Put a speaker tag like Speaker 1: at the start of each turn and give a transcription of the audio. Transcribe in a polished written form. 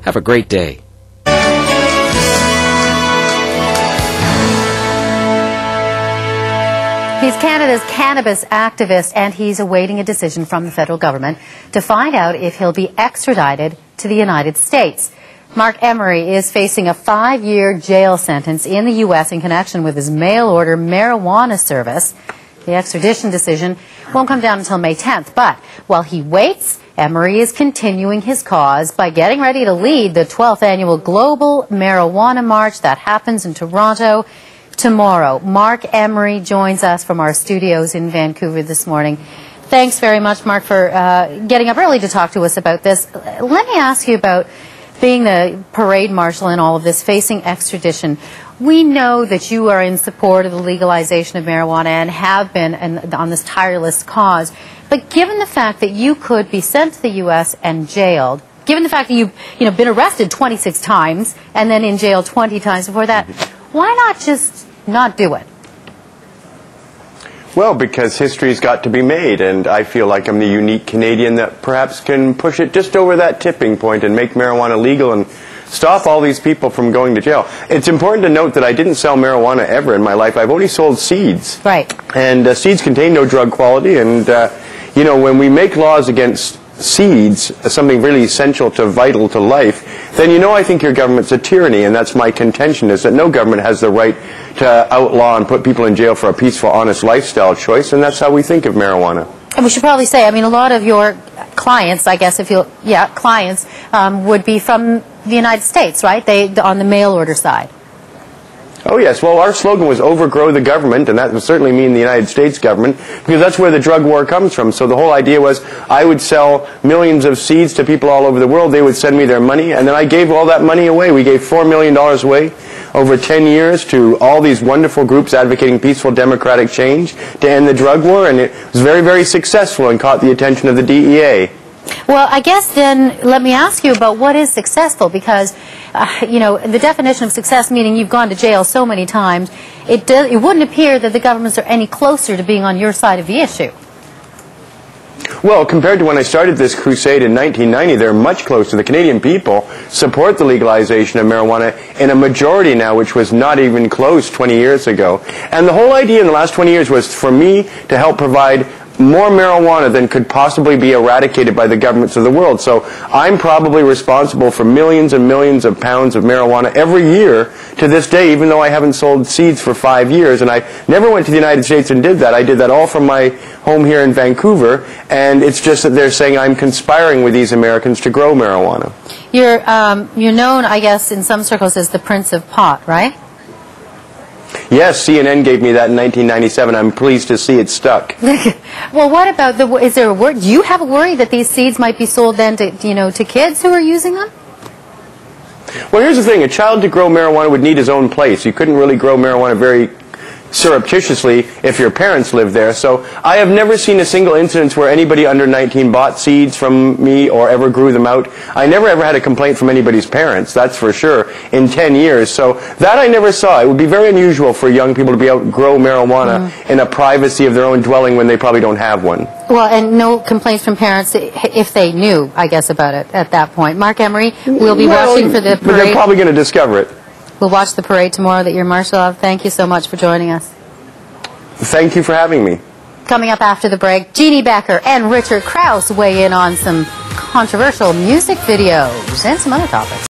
Speaker 1: Have a great day.
Speaker 2: He's Canada's cannabis activist, and he's awaiting a decision from the federal government to find out if he'll be extradited to the United States. Marc Emery is facing a 5-year jail sentence in the U.S. in connection with his mail-order marijuana service. The extradition decision won't come down until May 10th, but while he waits, Emery is continuing his cause by getting ready to lead the 12th annual Global Marijuana March that happens in Toronto tomorrow. Marc Emery joins us from our studios in Vancouver this morning. Thanks very much, Marc, for getting up early to talk to us about this. Let me ask you about being the parade marshal in all of this, facing extradition. We know that you are in support of the legalization of marijuana and have been on this tireless cause. But given the fact that you could be sent to the U.S. and jailed, given the fact that you've been arrested 26 times and then in jail 20 times before that, why not just not do it?
Speaker 3: Well, because history's got to be made, and I feel like I'm the unique Canadian that perhaps can push it just over that tipping point and make marijuana legal and stop all these people from going to jail. It's important to note that I didn't sell marijuana ever in my life. I've only sold seeds. Right. And seeds contain no drug quality, and when we make laws against seeds, something really essential to vital to life, then I think your government's a tyranny, and that's my contention, is that no government has the right to outlaw and put people in jail for a peaceful, honest lifestyle choice, and that's how we think of marijuana.
Speaker 2: And we should probably say, a lot of your clients, I guess, clients would be from the United States, right? On the mail order side.
Speaker 3: Oh yes, well our slogan was overgrow the government, and that would certainly mean the United States government, because that's where the drug war comes from. So the whole idea was I would sell millions of seeds to people all over the world, they would send me their money, and then I gave all that money away. We gave $4 million away over 10 years to all these wonderful groups advocating peaceful democratic change to end the drug war, and it was very, very successful and caught the attention of the DEA.
Speaker 2: Well, I guess then let me ask you about what is successful, because, the definition of success, meaning you've gone to jail so many times, it wouldn't appear that the governments are any closer to being on your side of the issue.
Speaker 3: Well, compared to when I started this crusade in 1990, they're much closer. The Canadian people support the legalization of marijuana in a majority now, which was not even close 20 years ago. And the whole idea in the last 20 years was for me to help provide more marijuana than could possibly be eradicated by the governments of the world. So I'm probably responsible for millions and millions of pounds of marijuana every year to this day, even though I haven't sold seeds for 5 years. And I never went to the United States and did that. I did that all from my home here in Vancouver, and it's just that they're saying I'm conspiring with these Americans to grow marijuana.
Speaker 2: You're known, I guess, in some circles as the Prince of Pot, right?
Speaker 3: Yes, CNN gave me that in 1997. I'm pleased to see it stuck.
Speaker 2: Well, what about is there a worry? Do you have a worry that these seeds might be sold then to, to kids who are using them?
Speaker 3: Well, here's the thing. A child to grow marijuana would need his own place. You couldn't really grow marijuana very surreptitiously if your parents lived there. So I have never seen a single instance where anybody under 19 bought seeds from me or ever grew them out. I never ever had a complaint from anybody's parents, that's for sure, in 10 years. So that I never saw. It would be very unusual for young people to be able to grow marijuana in a privacy of their own dwelling when they probably don't have one.
Speaker 2: Well, and no complaints from parents if they knew, I guess, about it at that point. Marc Emery, we'll be watching for the parade.
Speaker 3: But they're probably going to discover it.
Speaker 2: We'll watch the parade tomorrow that you're marshal of. Thank you so much for joining us.
Speaker 3: Thank you for having me.
Speaker 2: Coming up after the break, Jeannie Becker and Richard Krause weigh in on some controversial music videos and some other topics.